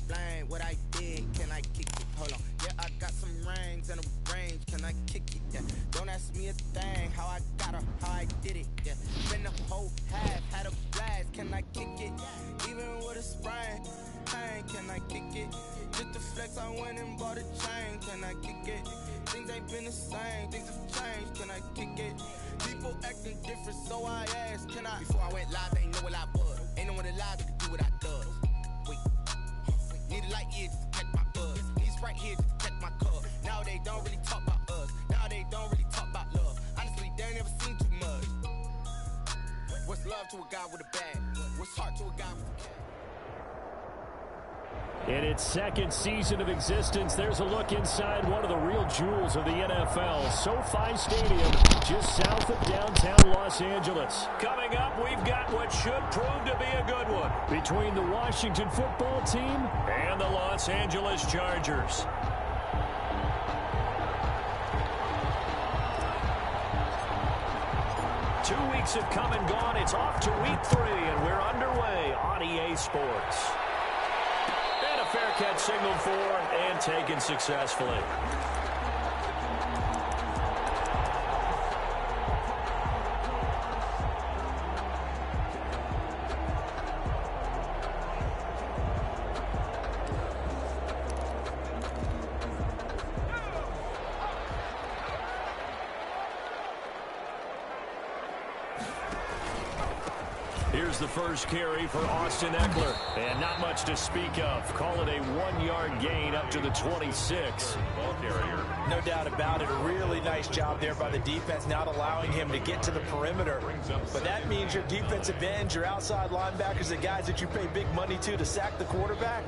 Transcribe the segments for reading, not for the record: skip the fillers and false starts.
explain what I did. Can I kick it? Hold on. Yeah, I got some rings and a range. Can I kick it? Yeah. Don't ask me a thing. How I got her, how I did it. Yeah. Been the whole half, had a blast. Can I kick it? Even with a sprain. Pain, can I kick it? Just to flex, I went and bought a chain. Can I kick it? Things ain't been the same. Things have changed. Can I kick it? People acting different, so I asked, can I? Before I went live, they know what I was. Ain't no one alive that could do what I does. Wait. Need a light year just to catch my buzz. Need Sprite here just to catch my cup. Now they don't really talk about us. Now they don't really talk about love. Honestly, they ain't never seen too much. What's love to a guy with a bag? What's heart to a guy with a cat? In its second season of existence, there's a look inside one of the real jewels of the NFL, SoFi Stadium, just south of downtown Los Angeles. Coming up, we've got what should prove to be a good one between the Washington football team and the Los Angeles Chargers. Two weeks have come and gone. It's off to week 3, and we're underway on EA Sports. Fair catch signaled for and taken successfully. Here's the first carry for Austin Eckler. And not much to speak of. Call it a 1-yard gain up to the 26. Ball carrier. No doubt about it. A really nice job there by the defense, not allowing him to get to the perimeter. But that means your defensive ends, your outside linebackers, the guys that you pay big money to sack the quarterback,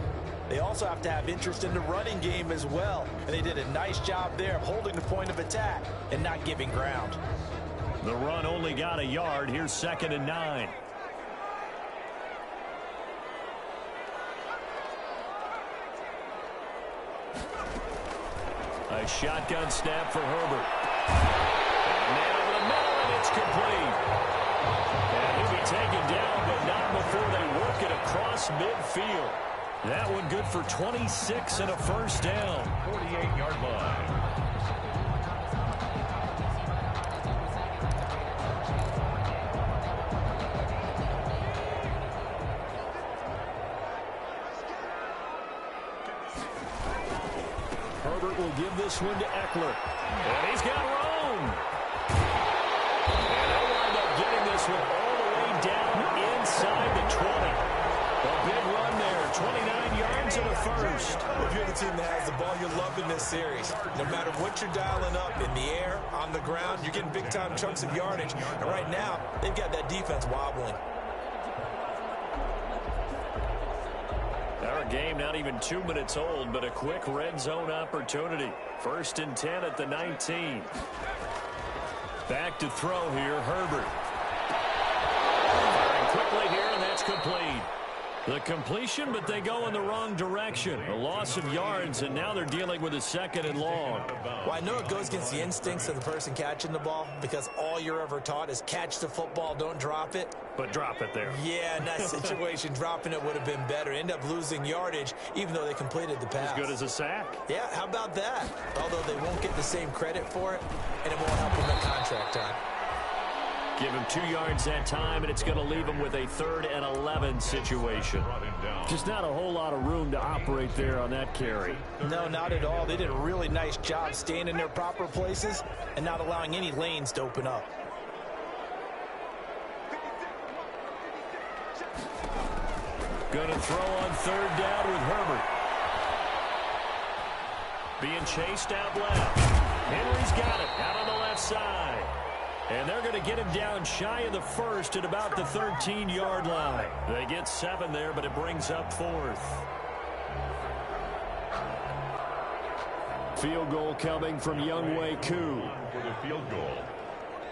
they also have to have interest in the running game as well. And they did a nice job there of holding the point of attack and not giving ground. The run only got a yard. Here's 2nd and 9. A shotgun snap for Herbert. Man over the middle, and it's complete. And he'll be taken down, but not before they work it across midfield. That one good for 26 and a first down. 48-yard line. Herbert will give this one to Eckler. And he's got room. And they'll wind up getting this one all the way down inside the 20. A big run there, 29 yards and a first. If you're the team that has the ball, you're loving this series. No matter what you're dialing up, in the air, on the ground, you're getting big-time chunks of yardage. And right now, they've got that defense wobbling. Our game not even 2 minutes old, but a quick red zone opportunity. 1st and 10 at the 19. Back to throw here, Herbert. Firing quickly here, and that's complete. The completion, but they go in the wrong direction. A loss of yards, and now they're dealing with a 2nd and long. Well, I know it goes against the instincts of the person catching the ball because all you're ever taught is catch the football, don't drop it. But drop it there. Yeah, in that situation, dropping it would have been better. End up losing yardage, even though they completed the pass. As good as a sack. Yeah, how about that? Although they won't get the same credit for it, and it won't help them at contract time. Give him 2 yards that time, and it's going to leave him with a 3rd and 11 situation. Just not a whole lot of room to operate there on that carry. No, not at all. They did a really nice job staying in their proper places and not allowing any lanes to open up. Going to throw on 3rd down with Herbert. Being chased out left. Henry's got it out on the left side. And they're going to get him down shy of the 1st at about the 13-yard line. They get 7 there, but it brings up 4th. Field goal coming from Younghoe Koo. For the field goal,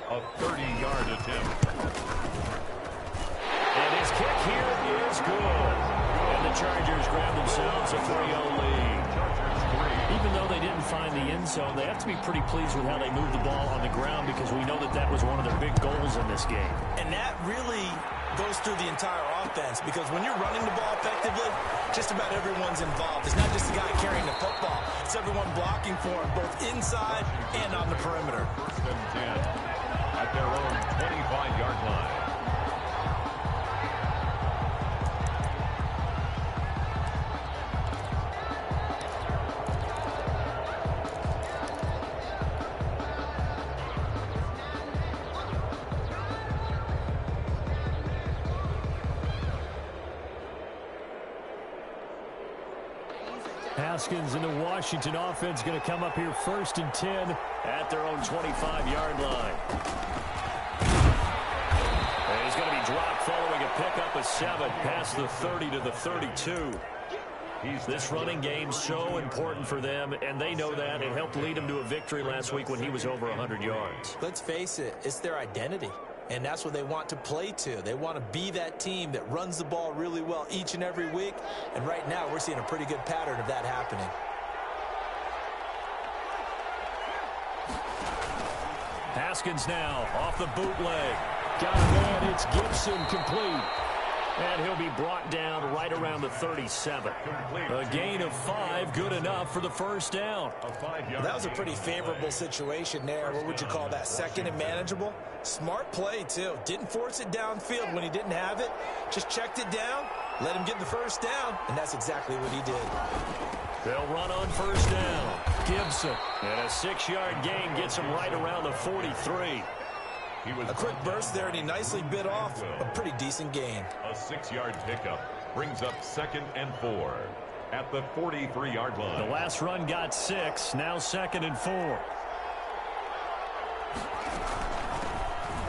a 30-yard attempt. And his kick here is good. And the Chargers grab themselves a 3-0 lead. Even though they didn't find the end zone, they have to be pretty pleased with how they moved the ball on the ground because we know that that was one of their big goals in this game. And that really goes through the entire offense because when you're running the ball effectively, just about everyone's involved. It's not just the guy carrying the football. It's everyone blocking for him, both inside and on the perimeter. First and 10 at their own 25-yard line. Haskins and the Washington offense going to come up here first and 10 at their own 25-yard line. And he's going to be dropped following a pickup of 7 past the 30 to the 32. This running game's so important for them, and they know that. It helped lead them to a victory last week when he was over 100 yards. Let's face it, it's their identity. And that's what they want to play to. They want to be that team that runs the ball really well each and every week. And right now, we're seeing a pretty good pattern of that happening. Haskins now off the bootleg. Got a man. It's Gibson complete. And he'll be brought down right around the 37. A gain of 5, good enough for the first down. That was a pretty favorable situation there. What would you call that? Second and manageable? Smart play, too. Didn't force it downfield when he didn't have it. Just checked it down, let him get the first down, and that's exactly what he did. They'll run on first down. Gibson. And a 6-yard gain gets him right around the 43. A quick burst there, and he nicely bit off a pretty decent gain. A 6-yard pickup brings up 2nd and 4 at the 43-yard line. The last run got 6, now 2nd and 4.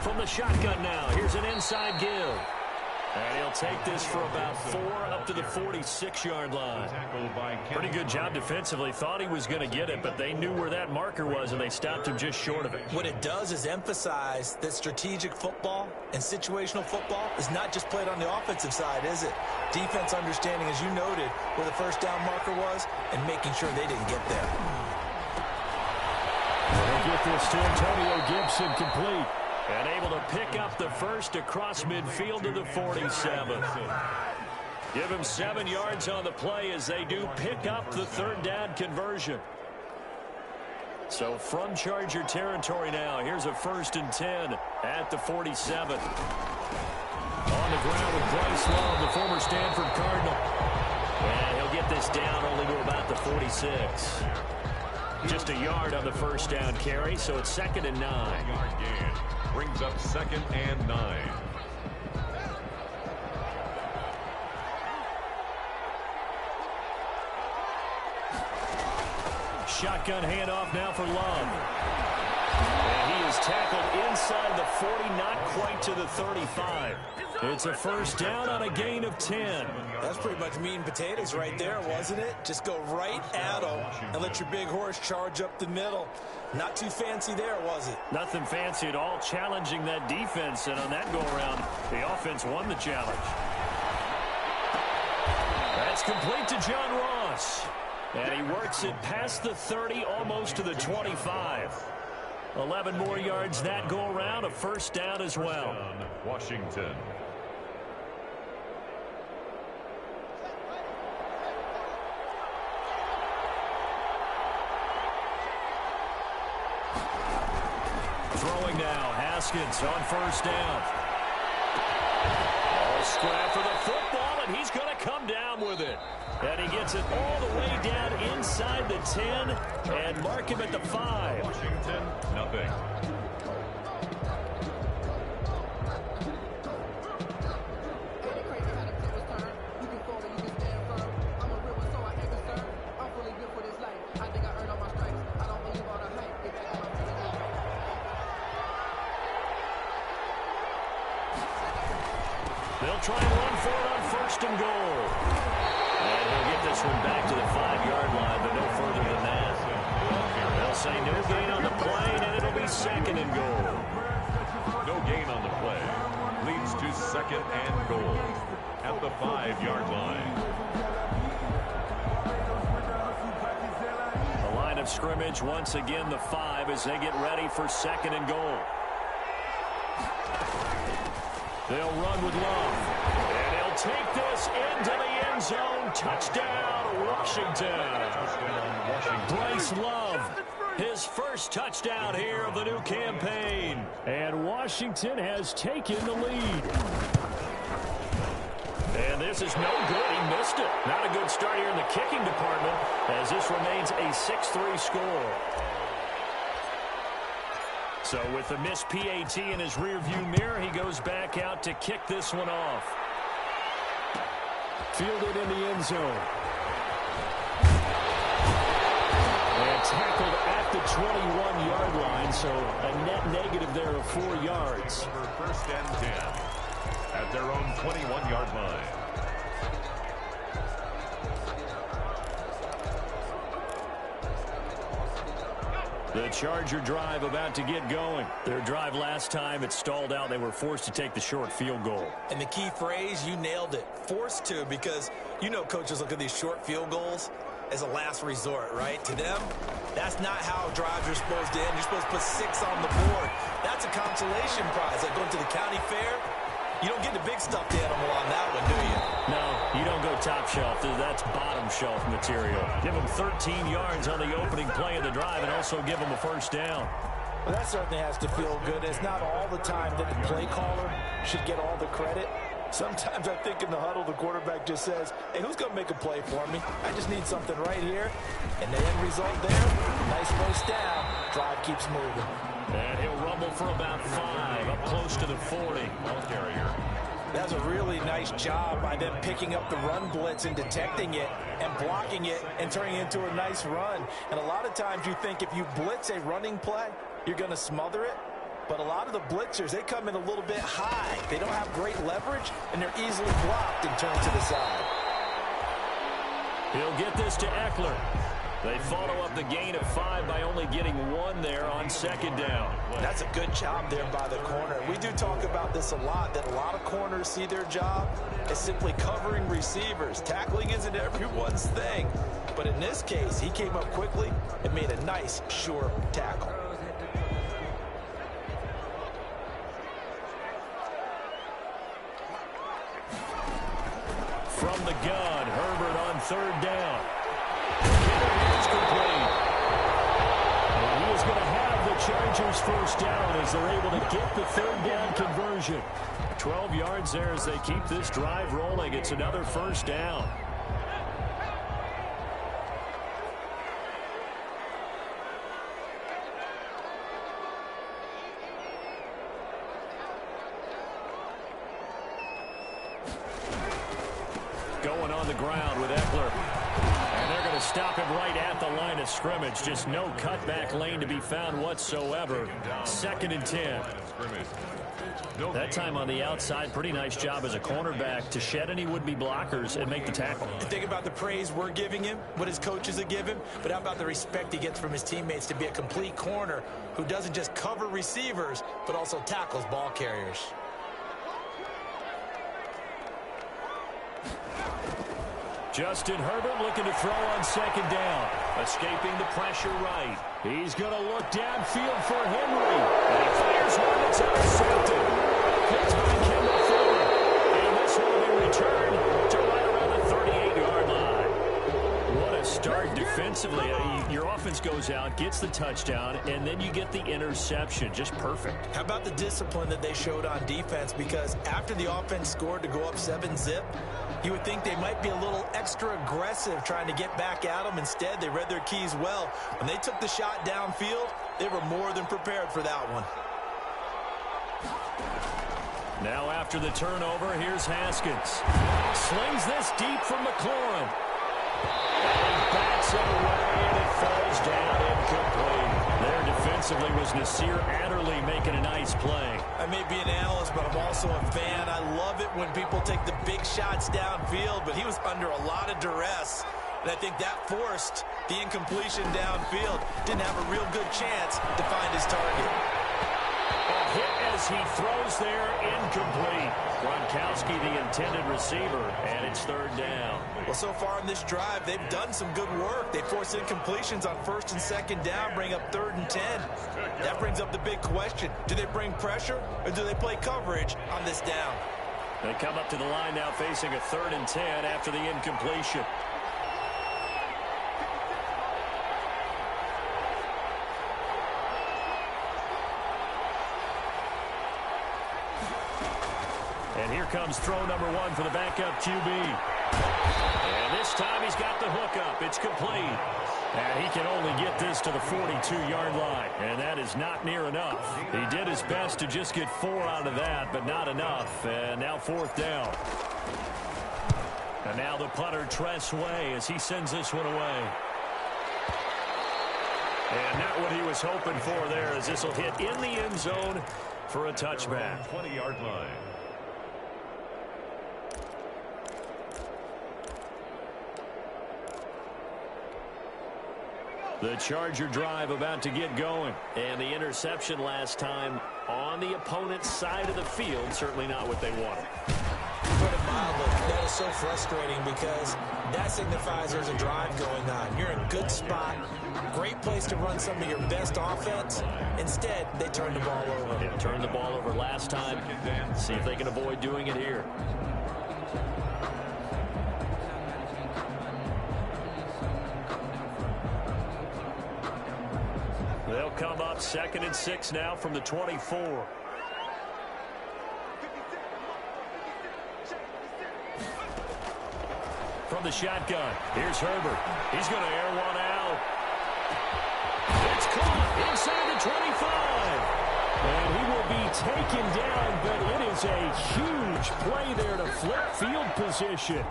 From the shotgun now, here's an inside give. And he'll take this for about 4 up to the 46-yard line. Pretty good job defensively. Thought he was going to get it, but they knew where that marker was, and they stopped him just short of it. What it does is emphasize that strategic football and situational football is not just played on the offensive side, is it? Defense understanding, as you noted, where the first down marker was and making sure they didn't get there. They'll get this to Antonio Gibson complete. And able to pick up the first across midfield to the 47. Give him 7 yards on the play as they do pick up the 3rd down conversion. So from Charger territory now, here's a 1st and 10 at the 47. On the ground with Bryce Love, the former Stanford Cardinal. And he'll get this down only to about the 46. Just a yard on the first down carry, so it's 2nd and 9. Yard gain brings up 2nd and 9. Shotgun handoff now for Love. And he is tackled inside the 40, not quite to the 35. It's a first down on a gain of 10. That's pretty much meat and potatoes right there, wasn't it? Just go right at them and let your big horse charge up the middle. Not too fancy there, was it? Nothing fancy at all, challenging that defense. And on that go-around, the offense won the challenge. That's complete to John Ross. And he works it past the 30, almost to the 25. 11 more yards that go-around, a first down as well. Washington. Throwing now, Haskins on first down. Scrap for the football, and he's going to come down with it. And he gets it all the way down inside the 10 and mark him at the 5. Washington, nothing. They'll try and run for it on first and goal. And he'll get this one back to the 5-yard line, but no further than that. They'll say no gain on the play, and it'll be 2nd and goal. No gain on the play. Leads to 2nd and goal at the 5-yard line. The line of scrimmage, once again, the 5 as they get ready for 2nd and goal. They'll run with Love. And he'll take this into the end zone. Touchdown, Washington. Bryce Love, his first touchdown here of the new campaign. And Washington has taken the lead. And this is no good. He missed it. Not a good start here in the kicking department as this remains a 6-3 score. So with the missed PAT in his rearview mirror, he goes back out to kick this one off. Fielded in the end zone. And tackled at the 21-yard line, so a net negative there of 4 yards. First and 10 at their own 21-yard line. The Charger drive about to get going. Their drive last time, it stalled out. They were forced to take the short field goal. And the key phrase, you nailed it. Forced to, because you know coaches look at these short field goals as a last resort, right? To them, that's not how drives are supposed to end. You're supposed to put 6 on the board. That's a consolation prize. Like going to the county fair, you don't get the big stuffed animal on that one, do you? No, you don't go top shelf. That's bottom shelf material. Give them 13 yards on the opening play of the drive and also give them a first down. Well, that certainly has to feel good. It's not all the time that the play caller should get all the credit. Sometimes I think in the huddle, the quarterback just says, hey, who's going to make a play for me? I just need something right here. And the end result there, nice first down. Drive keeps moving. And he'll rumble for about 5, up close to the 40. Ball carrier. That's a really nice job by them picking up the run blitz and detecting it and blocking it and turning it into a nice run. And a lot of times you think if you blitz a running play, you're going to smother it. But a lot of the blitzers, they come in a little bit high. They don't have great leverage, and they're easily blocked and turned to the side. He'll get this to Eckler. They follow up the gain of 5 by only getting 1 there on second down. That's a good job there by the corner. We do talk about this a lot, that a lot of corners see their job as simply covering receivers. Tackling isn't everyone's thing. But in this case, he came up quickly and made a nice, sure tackle. From the gun, Herbert on third down. It's complete. And he is going to have the Chargers first down as they're able to get the third down conversion. 12 yards there as they keep this drive rolling. It's another first down. Going on the ground with Eckler. And they're going to stop him right at the line of scrimmage. Just no cutback lane to be found whatsoever. 2nd and 10. That time on the outside, pretty nice job as a cornerback to shed any would-be blockers and make the tackle. Think about the praise we're giving him, what his coaches have given, but how about the respect he gets from his teammates to be a complete corner who doesn't just cover receivers, but also tackles ball carriers. Justin Herbert looking to throw on second down. Escaping the pressure right. He's going to look downfield for Henry. And he fires one that's intercepted. Picked by Kendall Fuller. And this will be returned to right around the 38-yard line. What a start defensively. Your offense goes out, gets the touchdown, and then you get the interception. Just perfect. How about the discipline that they showed on defense? Because after the offense scored to go up 7-zip, you would think they might be a little extra aggressive trying to get back at them. Instead, they read their keys well. When they took the shot downfield, they were more than prepared for that one. Now after the turnover, here's Haskins. Slings this deep from McLaurin. And he backs it away, and it falls down incomplete. There defensively was Nasir Adderley making a nice play. I may be an analyst, but I'm also a fan. I love it when people take the big shots downfield, but he was under a lot of duress. And I think that forced the incompletion downfield. Didn't have a real good chance to find his target. A hit as he throws there, incomplete. Gronkowski, the intended receiver, and it's third down. Well, so far in this drive, they've done some good work. They force incompletions on 1st and 2nd down, bring up 3rd and 10. That brings up the big question. Do they bring pressure, or do they play coverage on this down? They come up to the line now facing a 3rd and 10 after the incompletion. And here comes throw number 1 for the backup QB. And this time he's got the hook up. It's complete. And he can only get this to the 42-yard line. And that is not near enough. He did his best to just get 4 out of that, but not enough. And now 4th down. And now the punter, Tress Way, as he sends this one away. And not what he was hoping for there, as this will hit in the end zone for a touchback. 20-yard line. The Charger drive about to get going. And the interception last time on the opponent's side of the field, certainly not what they wanted. Put it mildly, that is so frustrating because that signifies there's a drive going on. You're in a good spot, great place to run some of your best offense. Instead, they turn the ball over. They turned the ball over last time. See if they can avoid doing it here. They'll come up 2nd and 6 now from the 24. From the shotgun, here's Herbert. He's going to air one out. It's caught inside the 25. And he will be taken down, but it is a huge play there to flip field position.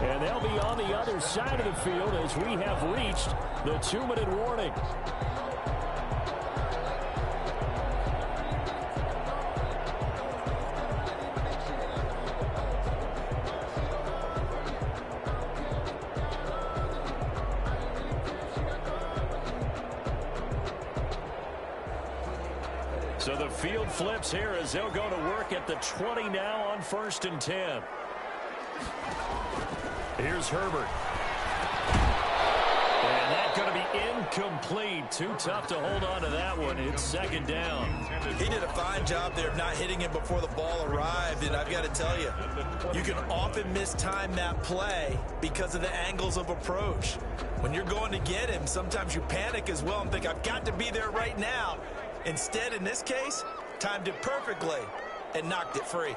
And they'll be on the other side of the field as we have reached the 2-minute warning. So the field flips here as they'll go to work at the 20 now on 1st and 10. Here's Herbert. And that's going to be incomplete. Too tough to hold on to that one. It's 2nd down. He did a fine job there of not hitting him before the ball arrived, and I've got to tell you, you can often mistime that play because of the angles of approach. When you're going to get him, sometimes you panic as well and think, I've got to be there right now. Instead, in this case, timed it perfectly and knocked it free.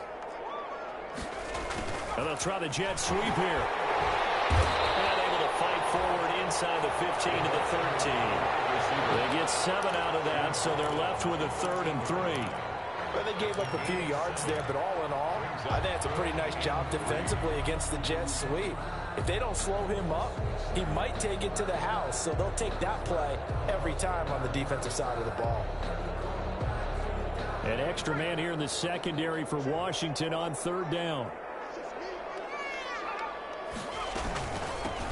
And they'll try the jet sweep here. And able to fight forward inside the 15 to the 13. They get 7 out of that, so they're left with a 3rd and 3. Well, they gave up a few yards there, but all in all, I think it's a pretty nice job defensively against the jet sweep. If they don't slow him up, he might take it to the house, so they'll take that play every time on the defensive side of the ball. An extra man here in the secondary for Washington on 3rd down.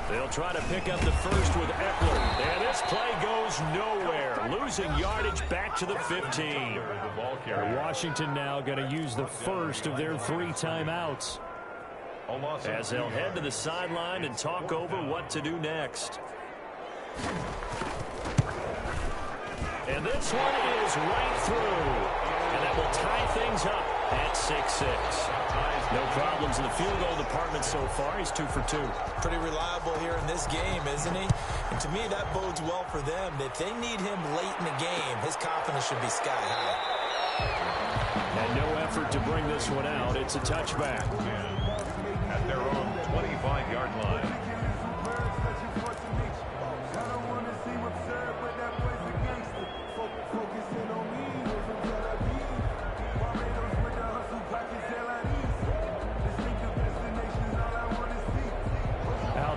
They'll try to pick up the first with Eckler. And this play goes nowhere. Losing yardage back to the 15. Washington now going to use the first of their 3 timeouts, as they'll head to the sideline and talk over what to do next. And this one is right through. And that will tie things up at 6-6. No problems in the field goal department so far. He's 2 for 2. Pretty reliable here in this game, isn't he? And to me, that bodes well for them. If they need him late in the game, his confidence should be sky high. And no effort to bring this one out. It's a touchback. At their own 25-yard line.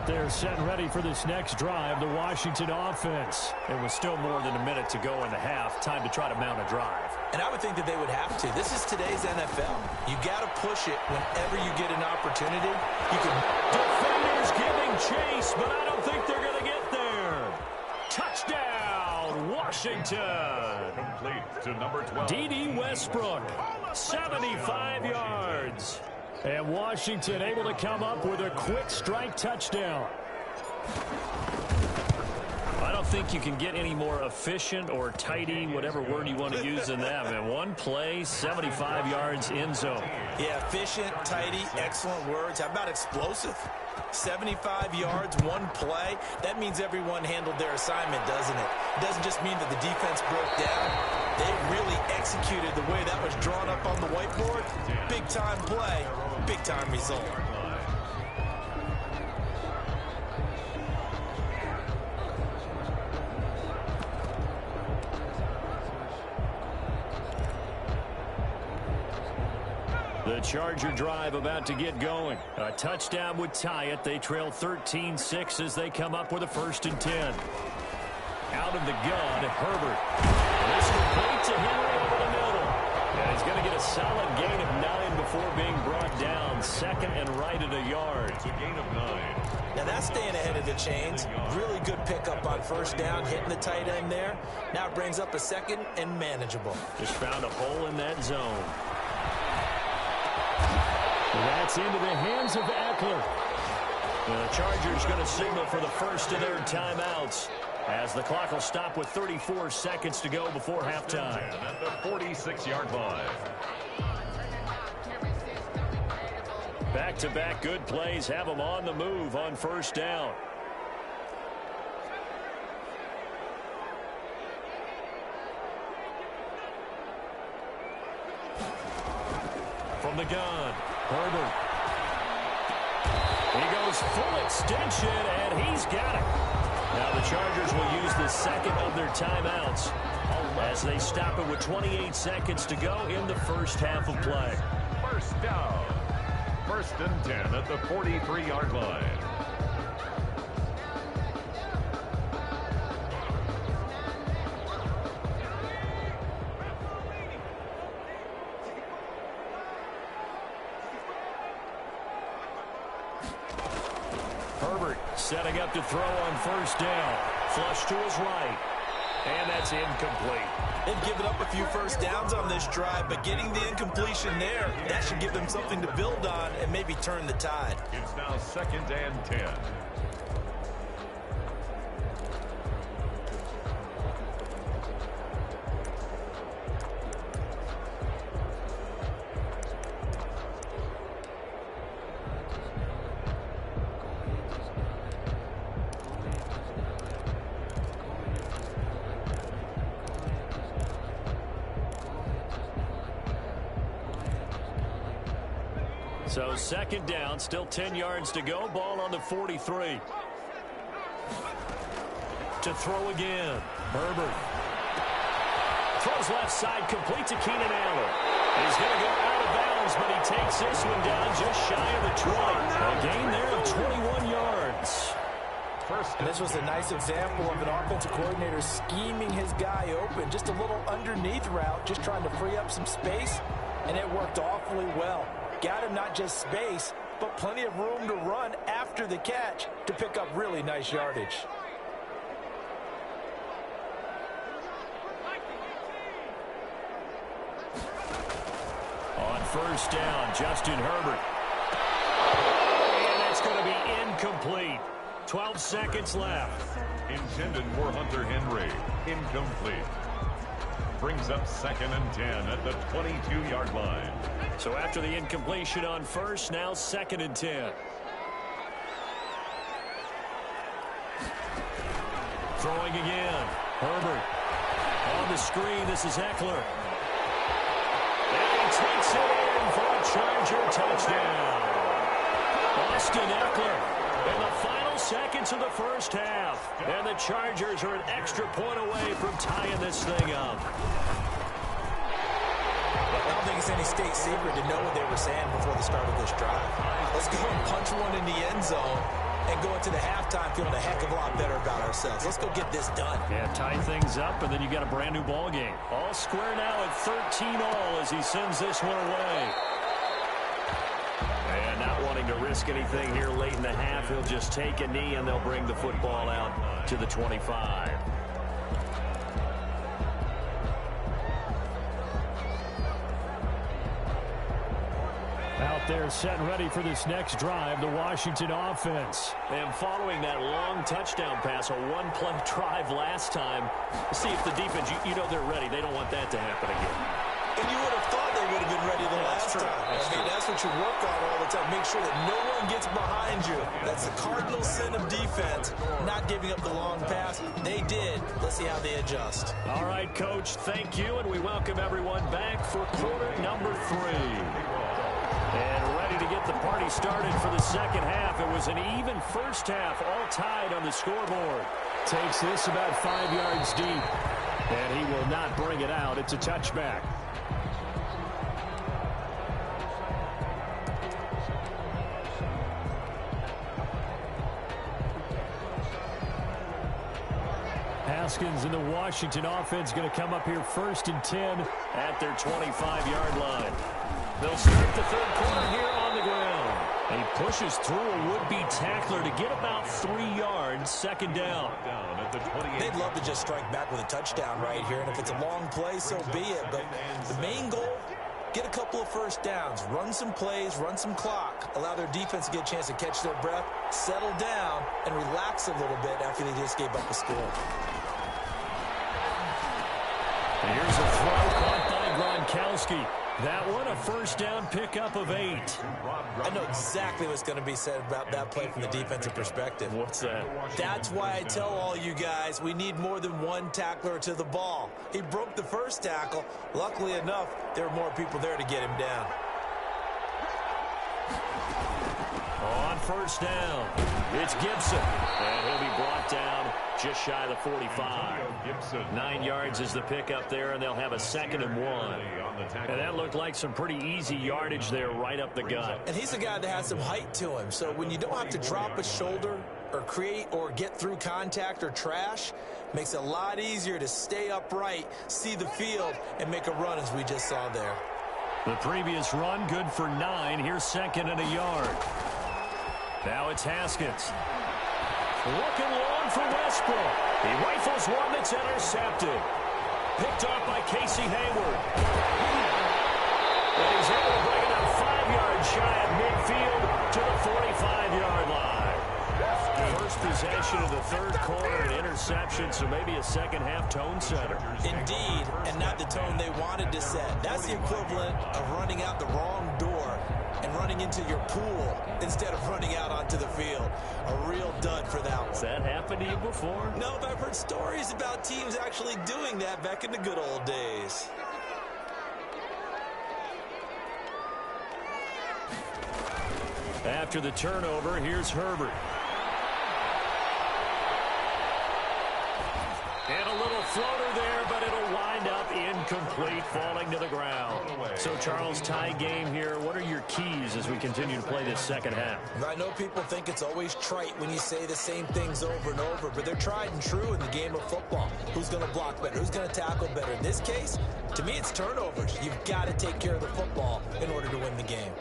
They're set and ready for this next drive, the Washington offense. It was still more than a minute to go in the half. Time to try to mount a drive. And I would think that they would have to. This is today's NFL. You got to push it whenever you get an opportunity. You can. Defenders giving chase, but I don't think they're going to get there. Touchdown, Washington. Complete to number 12. D.D. Westbrook, 75 yards. And Washington able to come up with a quick strike touchdown. I don't think you can get any more efficient or tidy, whatever word you want to use in that, man. One play, 75 yards in zone. Yeah, efficient, tidy, excellent words. How about explosive? 75 yards, one play. That means everyone handled their assignment, doesn't it? It doesn't just mean that the defense broke down. They really executed the way that was drawn up on the whiteboard. Big-time play, big-time result. The Charger drive about to get going. A touchdown would tie it. They trail 13-6 as they come up with a 1st and 10. Out of the gun, Herbert. This complete to Henry over the middle. And he's going to get a solid gain of 9 before being brought down. 2nd and right at a yard. It's a gain of 9. Now that's staying ahead of the chains. Really good pickup on 1st down, hitting the tight end there. Now it brings up a 2nd and manageable. Just found a hole in that zone. That's into the hands of Eckler. The Chargers going to signal for the first of their timeouts as the clock will stop with 34 seconds to go before halftime. At the 46-yard line. Back-to-back good plays have them on the move on 1st down. From the gun, Herbert. He goes full extension, and he's got it. Now the Chargers will use the 2nd of their timeouts as they stop it with 28 seconds to go in the first half of play. 1st down. 1st and 10 at the 43-yard line. Herbert setting up to throw on 1st down. Flush to his right. And that's incomplete. They've given up a few 1st downs on this drive, but getting the incompletion there, that should give them something to build on and maybe turn the tide. It's now 2nd and 10. So 2nd down, still 10 yards to go. Ball on the 43. To throw again. Herbert. Throws left side, complete to Keenan Allen. He's going to go out of bounds, but he takes this one down just shy of the 20. A gain there of 21 yards. And this was a nice example of an offensive coordinator scheming his guy open. Just a little underneath route, just trying to free up some space, and it worked awfully well. Got him not just space, but plenty of room to run after the catch to pick up really nice yardage. On 1st down, Justin Herbert. And that's going to be incomplete. 12 seconds left. Intended for Hunter Henry. Incomplete. Brings up 2nd and 10 at the 22-yard line. So after the incompletion on 1st, now 2nd and 10. Throwing again. Herbert. On the screen, this is Eckler. And he takes it in for a Charger touchdown. Austin Eckler in the final seconds of the first half. And the Chargers are an extra point away from tying this thing up. I don't think it's any state secret to know what they were saying before the start of this drive. Let's go and punch one in the end zone and go into the halftime feeling a heck of a lot better about ourselves. Let's go get this done. Yeah, tie things up, and then you got a brand new ball game. All square now at 13-all as he sends this one away. And not wanting to risk anything here late in the half, he'll just take a knee, and they'll bring the football out to the 25. Out They're set and ready for this next drive, the Washington offense. And following that long touchdown pass, a one-play drive last time, see if the defense, you know they're ready. They don't want that to happen again. And you would have thought they would have been ready the last time. That's what you work on all the time. Make sure that no one gets behind you. That's the cardinal sin of defense, not giving up the long pass. They did. Let's see how they adjust. All right, Coach, thank you, and we welcome everyone back for quarter number 3. And ready to get the party started for the second half. It was an even first half, all tied on the scoreboard. Takes this about 5 yards deep, and he will not bring it out. It's a touchback. Haskins and the Washington offense going to come up here 1st and 10 at their 25-yard line. They'll start the third quarter here on the ground. And he pushes through a would-be tackler to get about 3 yards, second down. They'd love to just strike back with a touchdown right here, and if it's a long play, so be it. But the main goal, get a couple of first downs, run some plays, run some clock, allow their defense to get a chance to catch their breath, settle down, and relax a little bit after they just gave up a score. And here's a throw caught by Gronkowski. That one, a first down pickup of 8. I know exactly what's going to be said about that play from the defensive perspective. What's that? That's why I tell all you guys we need more than one tackler to the ball. He broke the first tackle. Luckily enough, there were more people there to get him down. On first down, it's Gibson. And he'll be brought down just shy of the 45. 9 yards is the pickup there, and they'll have a 2nd and 1. And that looked like some pretty easy yardage there right up the gut. And he's a guy that has some height to him. So when you don't have to drop a shoulder or create or get through contact or trash, makes it a lot easier to stay upright, see the field, and make a run as we just saw there. The previous run good for 9. Here's 2nd and a yard. Now it's Haskins. Looking long for Westbrook. He rifles one that's intercepted. Picked off by Casey Hayward. And he's able to bring it up 5 yards shy of midfield to the 45-yard line. First possession of the third quarter, an interception, so maybe a second-half tone setter. Indeed, and not the tone they wanted to set. That's the equivalent of running out the wrong door and running into your pool instead of running out onto the field. A real dud for that one. Has that happened to you before? No, but I've heard stories about teams actually doing that back in the good old days. After the turnover, here's Herbert. And a little floater there, but it'll wind up incomplete, falling to the ground. So, Charles, tie game here. What are your keys as we continue to play this second half? I know people think it's always trite when you say the same things over and over, but they're tried and true in the game of football. Who's going to block better? Who's going to tackle better? In this case, to me, it's turnovers. You've got to take care of the football in order to win the game.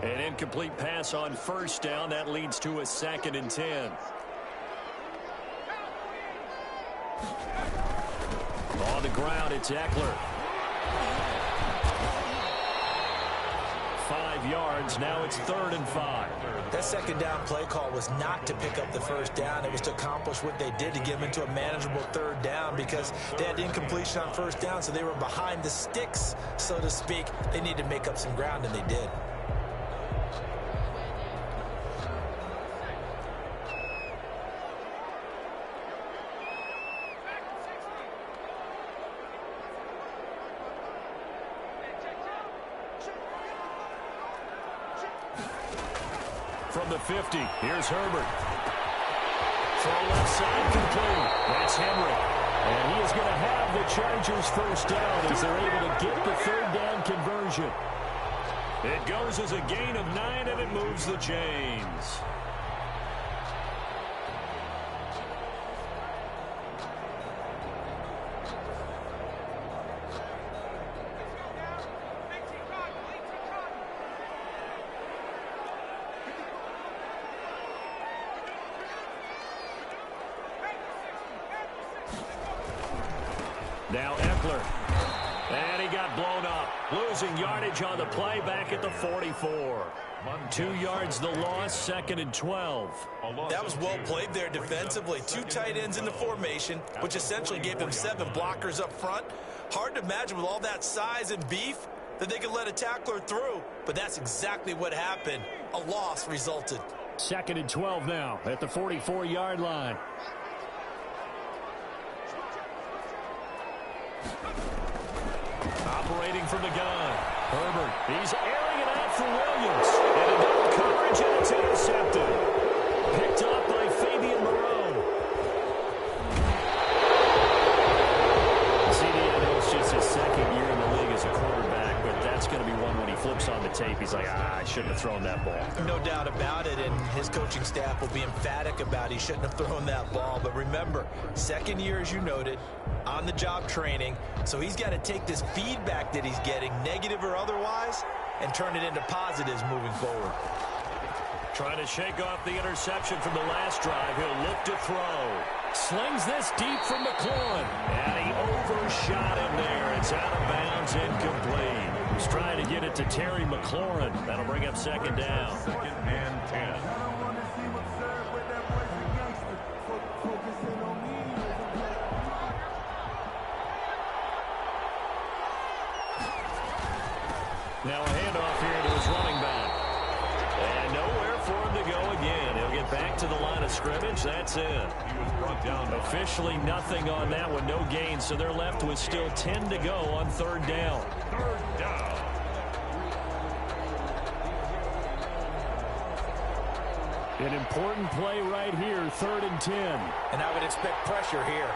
An incomplete pass on first down. That leads to a 2nd and 10. On the ground, it's Eckler. 5 yards. Now it's 3rd and 5. That second down play call was not to pick up the first down. It was to accomplish what they did to get them into a manageable 3rd down because they had incompletion on first down, so they were behind the sticks, so to speak. They needed to make up some ground, and they did. From the 50, here's Herbert. Throw left side complete. That's Henry. And he is going to have the Chargers first down as they're able to get the 3rd down conversion. It goes as a gain of 9, and it moves the chains. Now Eckler. And he got blown up. Losing yardage on the play back at the 44. 2 yards the loss, 2nd and 12. That was well played there defensively. 2 tight ends in the formation, which essentially gave them 7 blockers up front. Hard to imagine with all that size and beef that they could let a tackler through, but that's exactly what happened. A loss resulted. 2nd and 12 now at the 44-yard line. Operating from the gun. Herbert, he's airing it out for Williams. And enough coverage, and it's intercepted. Picked up by Fabian Moreau. See, I know it's just his 2nd year in the league as a quarterback, but that's going to be one when he flips on the tape. He's like, I shouldn't have thrown that ball. No doubt about it, and his coaching staff will be emphatic about he shouldn't have thrown that ball. But remember, 2nd year, as you noted, on-the-job training, so he's got to take this feedback that he's getting, negative or otherwise, and turn it into positives moving forward. Trying to shake off the interception from the last drive. He'll look to throw. Slings this deep from McLaurin. And he overshot him there. It's out of bounds, incomplete. He's trying to get it to Terry McLaurin. That'll bring up 2nd down. 2nd and 10. Now a handoff here to his running back. And nowhere for him to go again. He'll get back to the line of scrimmage. That's it. He was brought down. Officially nothing on that one. No gain. So they're left with still 10 to go on 3rd down. 3rd down. An important play right here. 3rd and 10. And I would expect pressure here.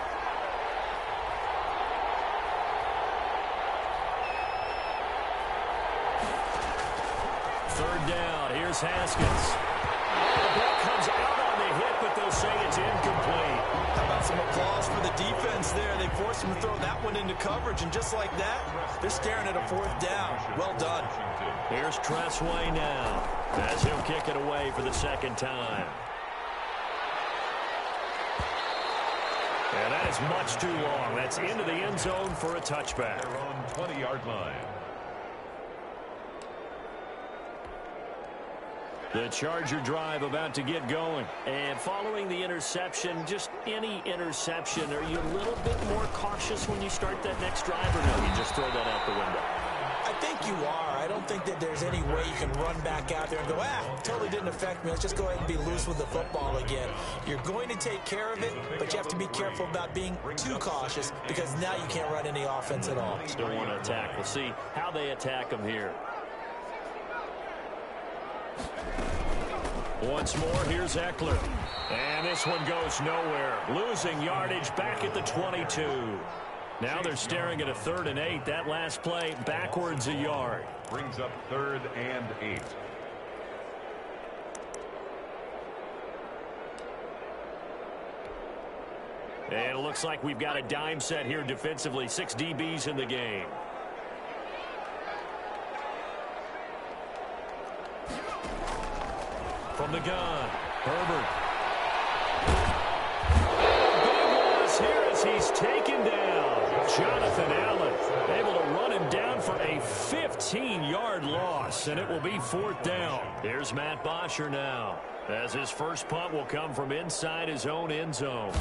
Third down. Here's Haskins. The ball comes out on the hit, but they'll say it's incomplete. How about some applause for the defense there? They forced him to throw that one into coverage, and just like that, they're staring at a 4th down. Well done. Here's Tressway now, as he'll kick it away for the 2nd time. And that is much too long. That's into the end zone for a touchback. They're on 20-yard line. The Charger drive about to get going. And following the interception, just any interception, are you a little bit more cautious when you start that next drive, or no, you just throw that out the window? I think you are. I don't think that there's any way you can run back out there and go, totally didn't affect me. Let's just go ahead and be loose with the football again. You're going to take care of it, but you have to be careful about being too cautious because now you can't run any offense at all. Still want to attack. We'll see how they attack them here. Once more, here's Eckler. And this one goes nowhere. Losing yardage back at the 22. Now they're staring at a 3rd and 8. That last play backwards a yard. Brings up 3rd and 8. And it looks like we've got a dime set here defensively. 6 DBs in the game. From the gun, Herbert. Big loss here as he's taken down. Jonathan Allen able to run him down for a 15-yard loss, and it will be 4th down. Here's Matt Bosher now, as his first punt will come from inside his own end zone.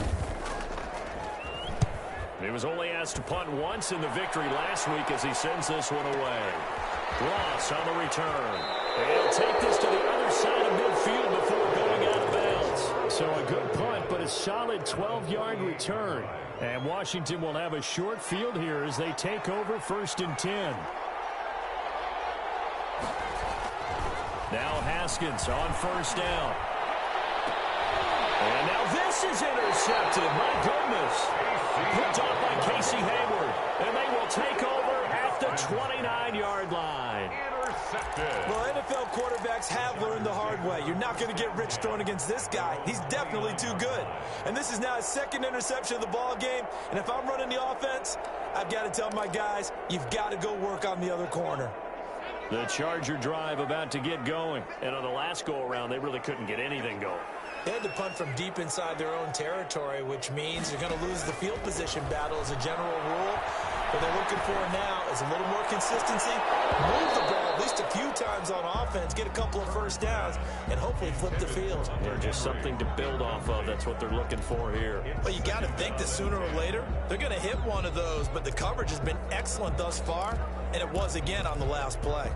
He was only asked to punt once in the victory last week as he sends this one away. Ross on the return. And he'll take this to the other side of midfield before going out of bounds. So a good punt, but a solid 12-yard return. And Washington will have a short field here as they take over 1st and 10. Now Haskins on 1st down. And now this is intercepted. My goodness. Picked off by Casey Hayward. And they will take over at the 29-yard line. Well, NFL quarterbacks have learned the hard way. You're not going to get rich throwing against this guy. He's definitely too good. And this is now his 2nd interception of the ball game. And if I'm running the offense, I've got to tell my guys, you've got to go work on the other corner. The Charger drive about to get going. And on the last go-around, they really couldn't get anything going. They had to punt from deep inside their own territory, which means you're going to lose the field position battle as a general rule. What they're looking for now is a little more consistency, move the ball at least a few times on offense, get a couple of first downs, and hopefully flip the field. Yeah, just something to build off of. That's what they're looking for here. Well, you got to think that sooner or later, they're going to hit one of those, but the coverage has been excellent thus far, and it was again on the last play.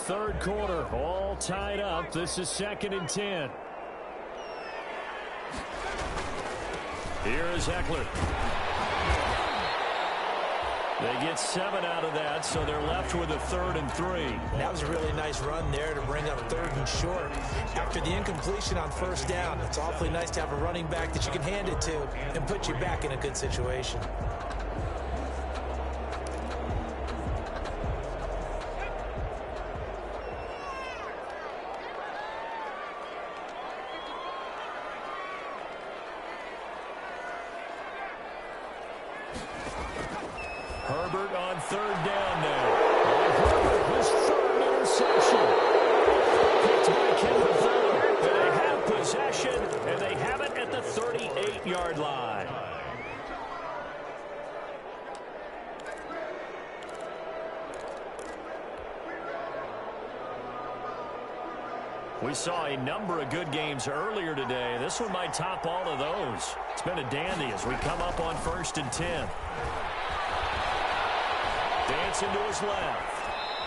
Third quarter, all tied up. This is 2nd and 10. Here is Eckler. They get 7 out of that, so they're left with a 3rd and 3. That was a really nice run there to bring up 3rd and short. After the incompletion on first down, it's awfully nice to have a running back that you can hand it to and put you back in a good situation. Herbert on 3rd down now. Herbert, his 3rd interception. Picked by Kevin Fuller. And they have possession, and they have it at the 38-yard line. We saw a number of good games earlier today. This one might top all of those. It's been a dandy as we come up on 1st and 10. Dancing to his left.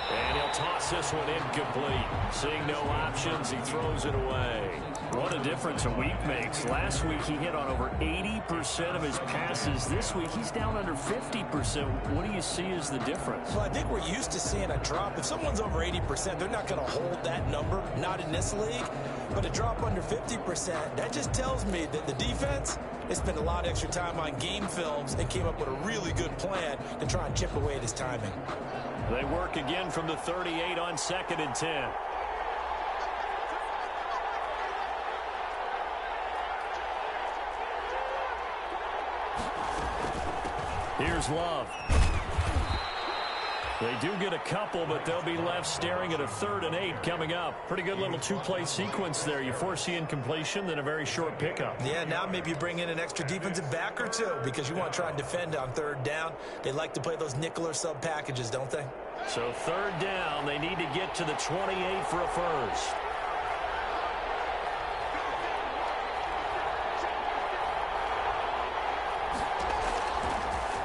And he'll toss this one incomplete. Seeing no options, he throws it away. What a difference a week makes. Last week he hit on over 80% of his passes. This week he's down under 50%. What do you see as the difference? Well, I think we're used to seeing a drop. If someone's over 80%, they're not going to hold that number. Not in this league. But a drop under 50%, that just tells me that the defense has spent a lot of extra time on game films and came up with a really good plan to try and chip away at his timing. They work again from the 38 on 2nd and 10. Here's Love. They do get a couple, but they'll be left staring at a 3rd and 8 coming up. Pretty good little 2-play sequence there. You force the incompletion, then a very short pickup. Yeah, now maybe you bring in an extra defensive back or two because you want to try and defend on 3rd down. They like to play those nickel or sub packages, don't they? So 3rd down, they need to get to the 28 for a first.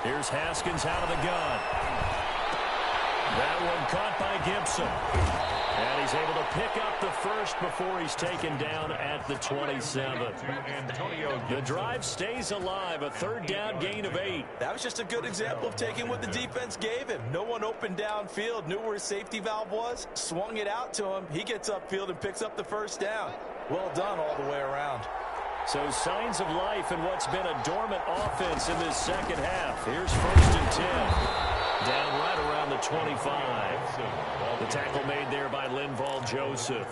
Here's Haskins out of the gun. That one caught by Gibson. And he's able to pick up the first before he's taken down at the 27. The drive stays alive. A 3rd down gain of 8. That was just a good example of taking what the defense gave him. No one opened downfield, knew where his safety valve was, swung it out to him. He gets upfield and picks up the first down. Well done all the way around. So signs of life in what's been a dormant offense in this second half. Here's 1st and 10. Down right around the 25. The tackle made there by Linval Joseph.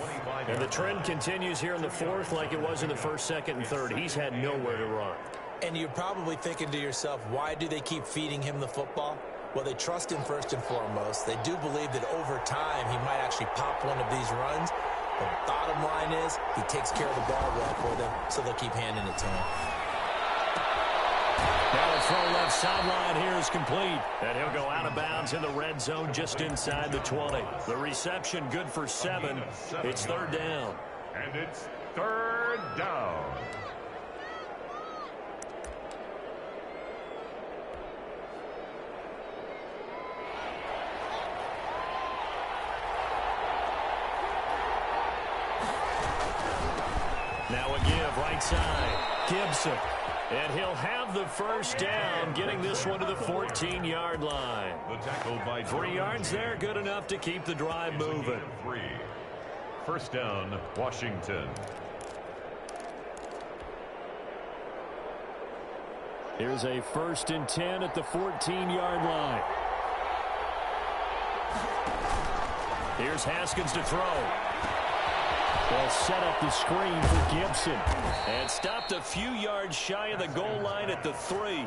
And the trend continues here in the 4th like it was in the 1st, 2nd, and 3rd. He's had nowhere to run. And you're probably thinking to yourself, why do they keep feeding him the football? Well, they trust him first and foremost. They do believe that over time he might actually pop one of these runs. The bottom line is he takes care of the ball well for them, so they'll keep handing it to him. Now the throw left sideline here is complete. And he'll go out of bounds in the red zone just inside the 20. The reception good for 7. It's 3rd down. And it's 3rd down. Now a give right side. Gibson. And he'll have the first down, getting this one to the 14-yard line. The tackle by 3 yards there, good enough to keep the drive moving. 3. First down, Washington. Here's a 1st and 10 at the 14-yard line. Here's Haskins to throw. They'll set up the screen for Gibson. And stopped a few yards shy of the goal line at the 3.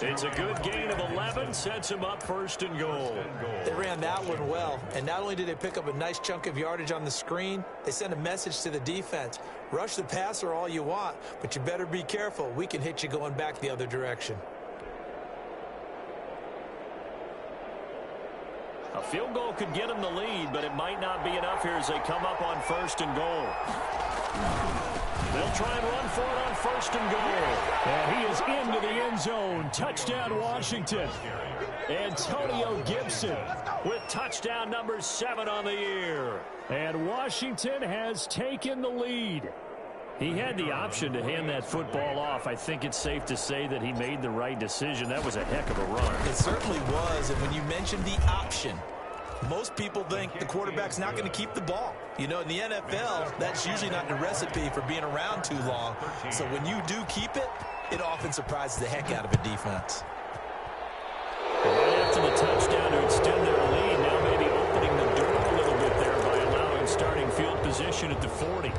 It's a good gain of 11, sets him up 1st and goal. They ran that one well, and not only did they pick up a nice chunk of yardage on the screen, they sent a message to the defense. Rush the passer all you want, but you better be careful. We can hit you going back the other direction. A field goal could get them the lead, but it might not be enough here as they come up on 1st and goal. They'll try and run for it on 1st and goal. And he is into the end zone. Touchdown, Washington. Antonio Gibson With touchdown number 7 on the year. And Washington has taken the lead. He had the option to hand that football off. I think it's safe to say that he made the right decision. That was a heck of a run. It certainly was, and when you mentioned the option, most people think the quarterback's not going to keep the ball. You know, in the NFL, that's usually not the recipe for being around too long. So when you do keep it, it often surprises the heck out of a defense. Right after the touchdown to extend their lead, now maybe opening the door a little bit there by allowing starting field position at the 40.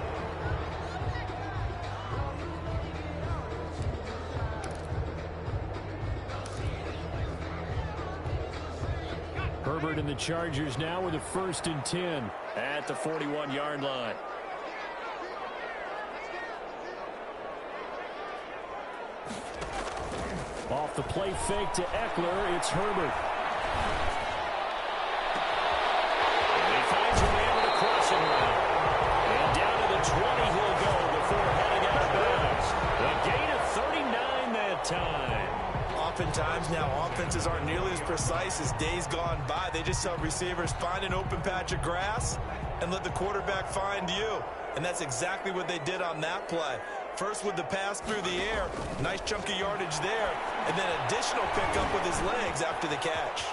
Herbert and the Chargers now with a 1st and 10. At the 41-yard line. Off the play fake to Eckler, it's Herbert. And he finds a way over the crossing route. And down to the 20 he'll go before heading out of bounds. A gain of 39 that time. Oftentimes now offenses aren't nearly as precise as days gone by. They just help receivers find an open patch of grass and let the quarterback find you. And that's exactly what they did on that play. First with the pass through the air, nice chunk of yardage there, and then additional pickup with his legs after the catch.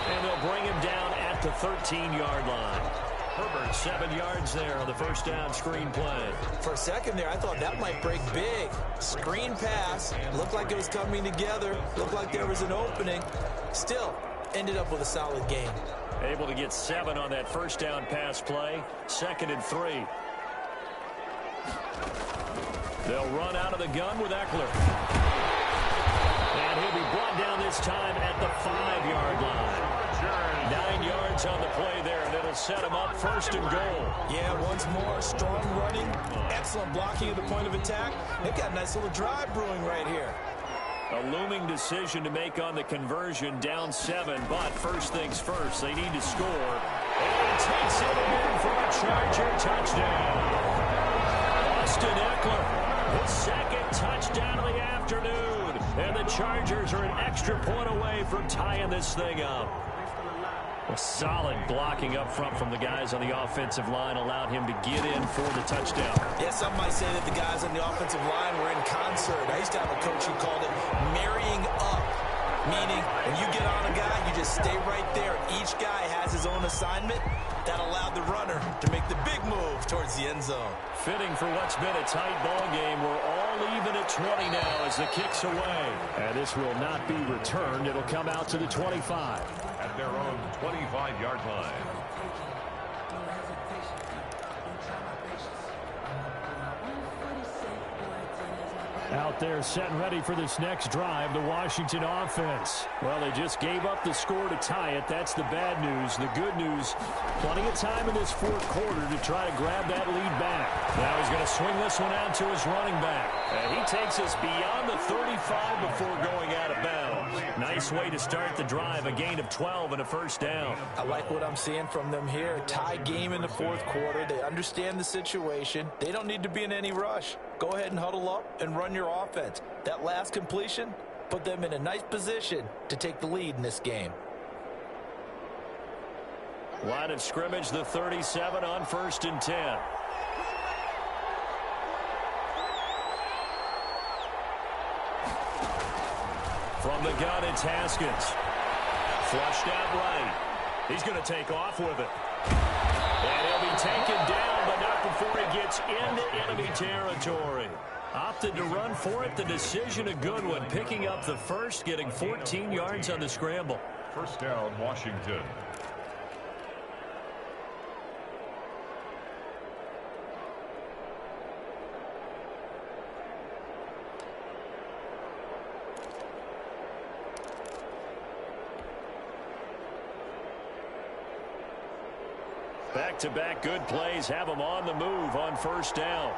And they'll bring him down at the 13-yard line. Herbert 7 yards there on the 1st down screen play. For a second there, I thought that might break big. Screen pass, looked like it was coming together, looked like there was an opening. Still, ended up with a solid gain. Able to get 7 on that 1st down pass play. 2nd and 3. They'll run out of the gun with Eckler. And he'll be brought down this time at the 5-yard line. 9 yards on the play there, and it'll set him up 1st and goal. Yeah, once more, strong running, excellent blocking at the point of attack. They've got a nice little drive brewing right here. A looming decision to make on the conversion, down 7, but first things first, they need to score. And he takes it in for a Charger touchdown. Austin Eckler, his 2nd touchdown of the afternoon, and the Chargers are an extra point away from tying this thing up. A solid blocking up front from the guys on the offensive line allowed him to get in for the touchdown. Yeah, some might say that the guys on the offensive line were in concert. I used to have a coach who called it marrying up, meaning when you get on a guy, you just stay right there. Each guy has his own assignment. That allowed the runner to make the big move towards the end zone. Fitting for what's been a tight ball game. We're all even at 20 now as the kick's away. And this will not be returned. It'll come out to the 25. At their own 25-yard line. Out there set and ready for this next drive, the Washington offense. Well, they just gave up the score to tie it. That's the bad news. The good news, plenty of time in this 4th quarter to try to grab that lead back. Now he's going to swing this one out to his running back. And he takes us beyond the 35 before going out of bounds. Nice way to start the drive, a gain of 12 and a 1st down. I like what I'm seeing from them here. Tie game in the 4th quarter. They understand the situation. They don't need to be in any rush. Go ahead and huddle up and run your offense. That last completion put them in a nice position to take the lead in this game. Line of scrimmage, the 37 on 1st and 10. From the gun, it's Haskins. Flushed out right. He's going to take off with it. And he'll be taken down, but not before he gets into enemy territory. Opted to run for it. The decision a good one. Picking up the first, getting 14 yards on the scramble. 1st down, Washington. Back-to-back good plays have them on the move on first down.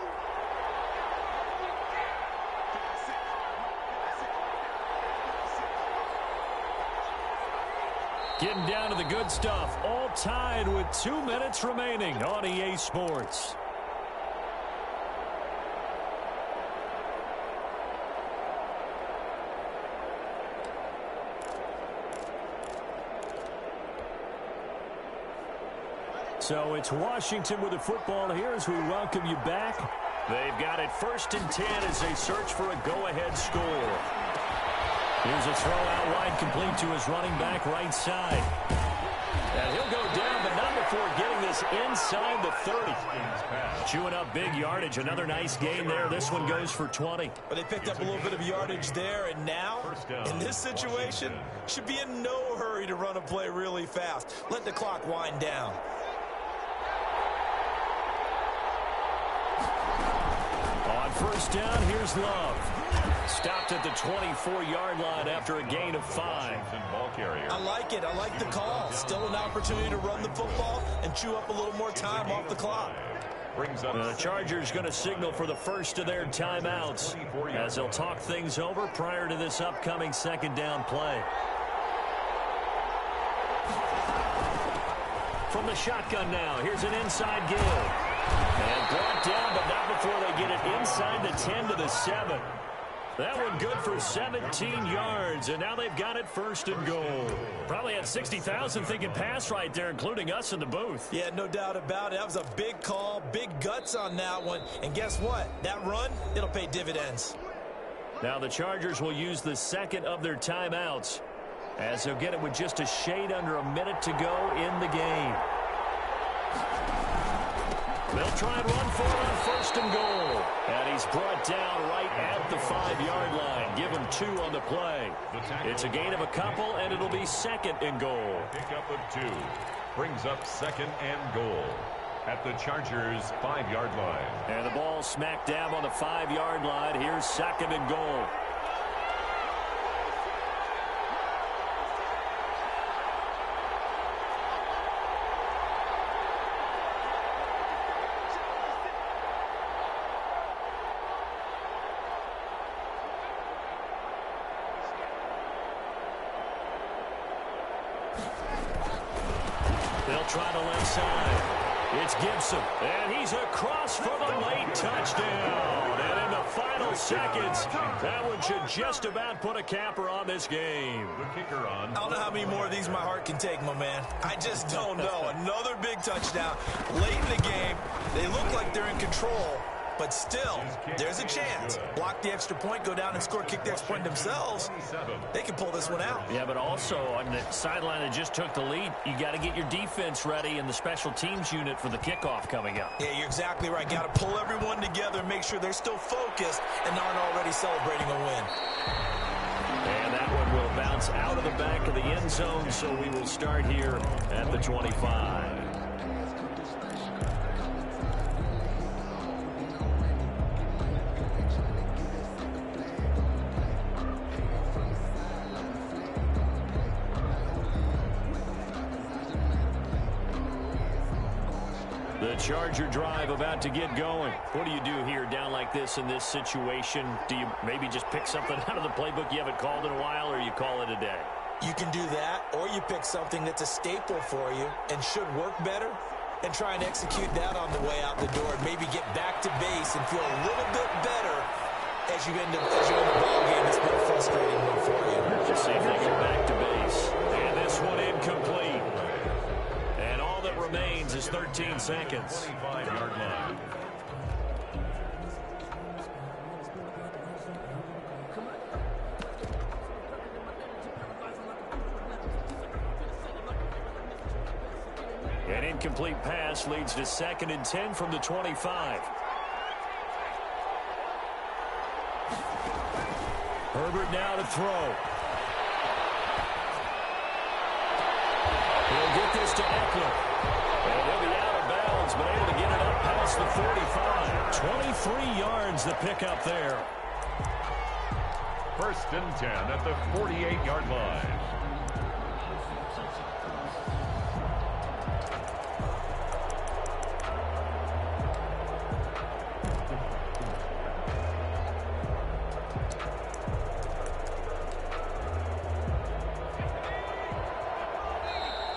Getting down to the good stuff. All tied with 2 minutes remaining on EA Sports. So it's Washington with the football here as we welcome you back. They've got it 1st and 10 as they search for a go-ahead score. Here's a throw out wide complete to his running back right side. And he'll go down, but not before getting this inside the 30. Chewing up big yardage. Another nice gain there. This one goes for 20. But they picked up a little bit of yardage there, and now, in this situation, should be in no hurry to run a play really fast. Let the clock wind down. On first down, here's Love. Stopped at the 24-yard line after a gain of 5. I like it. I like the call. Still an opportunity to run the football and chew up a little more time off the clock. The Chargers going to signal for the first of their timeouts as they'll talk things over prior to this upcoming second down play. From the shotgun now, here's an inside give. And brought down, but not before they get it inside the 10 to the 7. That one good for 17 yards, and now they've got it 1st and goal. Probably had 60,000 thinking pass right there, including us in the booth. Yeah, no doubt about it. That was a big call, big guts on that one. And guess what? That run, it'll pay dividends. Now the Chargers will use the second of their timeouts as they'll get it with just a shade under a minute to go in the game. They'll try and run for it on 1st and goal. And he's brought down right at the 5-yard line. Give him 2 on the play. It's a gain of a couple, and it'll be 2nd and goal. Pickup of 2 brings up 2nd and goal at the Chargers' 5-yard line. And the ball smack dab on the 5-yard line. Here's 2nd and goal. Try to left side. It's Gibson, and he's across for the late touchdown. And in the final seconds, that one should just about put a capper on this game. The kicker on. I don't know how many more of these my heart can take, my man. I just don't know. Another big touchdown late in the game. They look like they're in control, but still, there's a chance. Block the extra point, go down and score, kick the extra point themselves. They can pull this one out. Yeah, but also on the sideline that just took the lead, you got to get your defense ready and the special teams unit for the kickoff coming up. Yeah, you're exactly right. Got to pull everyone together and make sure they're still focused and aren't already celebrating a win. And that one will bounce out of the back of the end zone, so we will start here at the 25. The Charger drive about to get going. What do you do here down like this in this situation? Do you maybe just pick something out of the playbook you haven't called in a while, or you call it a day? You can do that, or you pick something that's a staple for you and should work better and try and execute that on the way out the door and maybe get back to base and feel a little bit better as you end the ball game. It's been a frustrating one for you. Just see if they get back to base. And this one incomplete. And all that remains is 13 seconds. 25-yard line. An incomplete pass leads to 2nd and 10 from the 25. Herbert now to throw. He'll get this to Eckler. And he'll be out of bounds, but able to get it up past the 45. 23 yards the pickup there. 1st and 10 at the 48-yard line.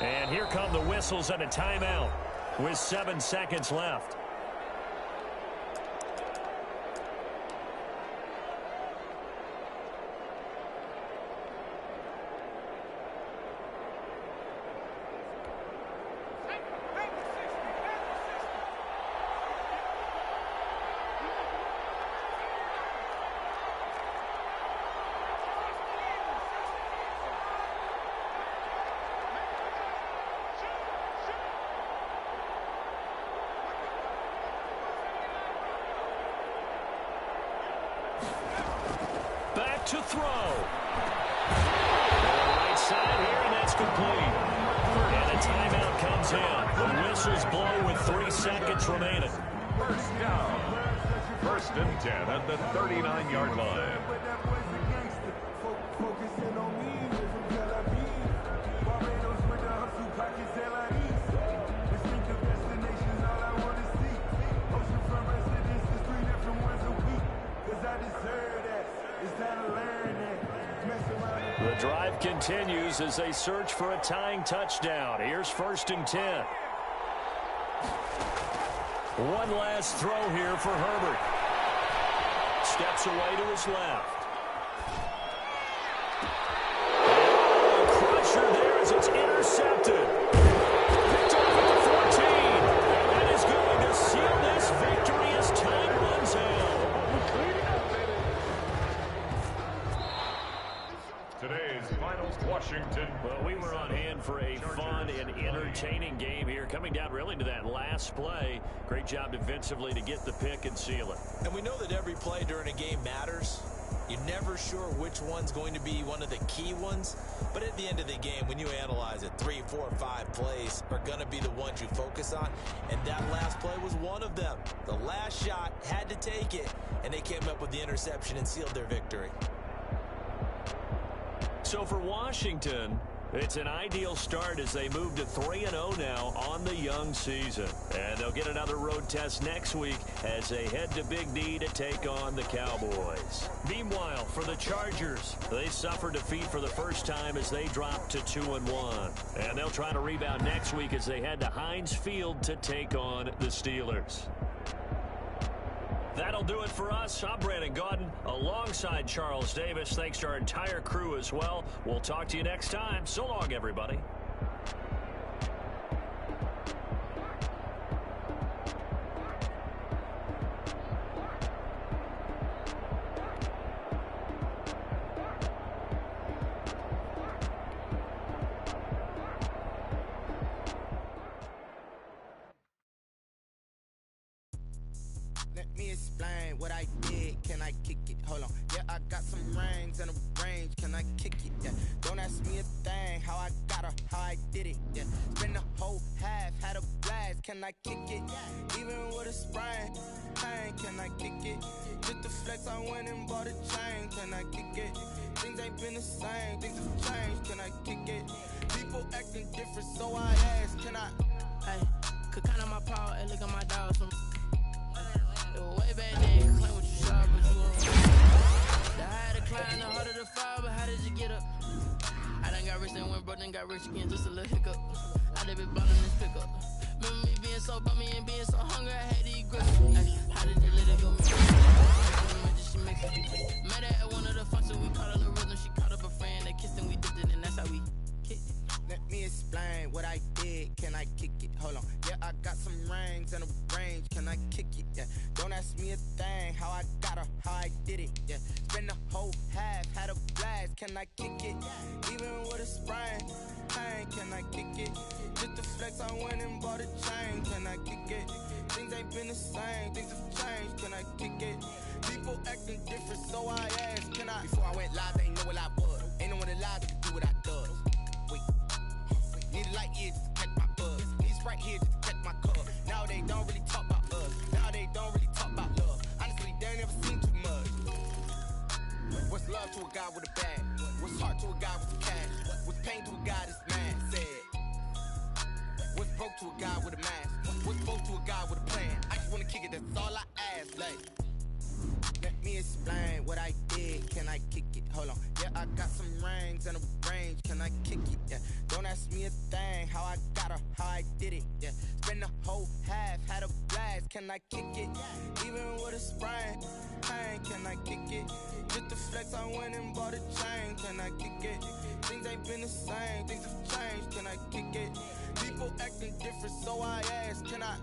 And here come the whistles and a timeout with 7 seconds left. Back to throw. Right side here, and that's complete. And a timeout comes in. The whistles blow with 3 seconds remaining. First down. First and 10 at the 39-yard line. The drive continues as they search for a tying touchdown. Here's first and 10. One last throw here for Herbert. Steps away to his left. Crusher there as it's intercepted. Picked off at the 14. That is going to seal this victory as time runs out. Today's finals, Washington. Well, we were on hand for a fun and entertaining game here, coming down really to that last play. Great job defensively to get the pick and seal it. And we know that every play during a game matters. You're never sure which one's going to be one of the key ones. But at the end of the game, when you analyze it, 3, 4, 5 plays are going to be the ones you focus on. And that last play was one of them. The last shot had to take it, and they came up with the interception and sealed their victory. So for Washington, it's an ideal start as they move to 3-0 now on the young season. And they'll get another road test next week as they head to Big D to take on the Cowboys. Meanwhile, for the Chargers, they suffer defeat for the first time as they drop to 2-1. And they'll try to rebound next week as they head to Heinz Field to take on the Steelers. That'll do it for us. I'm Brandon Gaudin alongside Charles Davis. Thanks to our entire crew as well. We'll talk to you next time. So long, everybody. Let me explain what I did. Can I kick it? Hold on. Yeah, I got some rings and a range. Can I kick it? Yeah. Don't ask me a thing. How I got her, how I did it. Yeah. Spend the whole half, had a blast. Can I kick it? Even with a sprain. Pain, can I kick it? Just the flex, I went and bought a chain. Can I kick it? Things ain't been the same. Things have changed. Can I kick it? People acting different, so I asked. Can I? Hey, could count on my power and look at my dogs from. Way back then, claim what you saw, but you won't. The higher the climb, the harder the fall, but how did you get up? I done got rich and went broke, then got rich again, just a little hiccup. I done been ballin' this pickup. Remember me being so bummy and being so hungry, I had to eat grits. How did you let it go? She mix it. Met her at one of the functions, we caught her the rhythm. She caught up a friend, they kissed and we dipped it, and that's how we kicked it. Let me explain what I did. Can I kick it? Hold on. Yeah, I got some rings and a range. Can I kick it? Yeah. Don't ask me a thing. How I got her, how I did it. Yeah. Spend the whole half, had a blast. Can I kick it? Even with a sprain. Pain, can I kick it? Just the flex, I went and bought a chain. Can I kick it? Things ain't been the same. Things have changed. Can I kick it? People acting different, so I asked. Can I? Before I went live, they ain't know what I was. Ain't no one alive that could do what I does. Wait. Need a light here just to catch my buzz. Need Sprite here just to catch my cup. Now they don't really talk about us. Now they don't really talk about love. Honestly, they ain't never seen too much. What's love to a guy with a bag? What's heart to a guy with some cash? What's pain to a guy that's mad? Said. What's broke to a guy with a mask? What's broke to a guy with a plan? I just wanna kick it, that's all I ask. Like. Let me explain what I did. Can I kick it? Hold on. Yeah, I got some rings and a range. Can I kick it? Yeah. Don't ask me a thing. How I got her, how I did it. Yeah. Spend the whole half, had a blast. Can I kick it? Even with a sprain, pain. Can I kick it? Just the flex, I went and bought a chain. Can I kick it? Things ain't been the same. Things have changed. Can I kick it? People acting different, so I ask. Can I?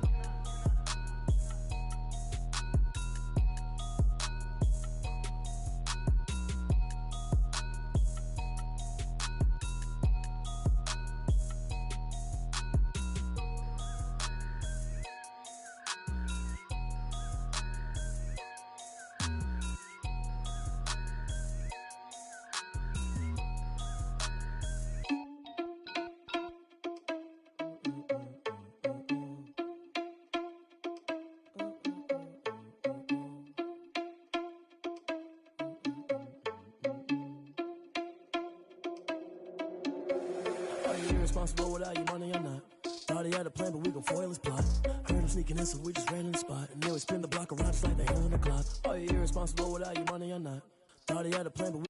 Are you irresponsible without your money or not? Thought he had a plan, but we gon' foil his plot. Heard him sneaking in, so we just ran in the spot. And then we spin the block around just like the hell in the clock. Are you irresponsible without your money or not? Thought he had a plan, but we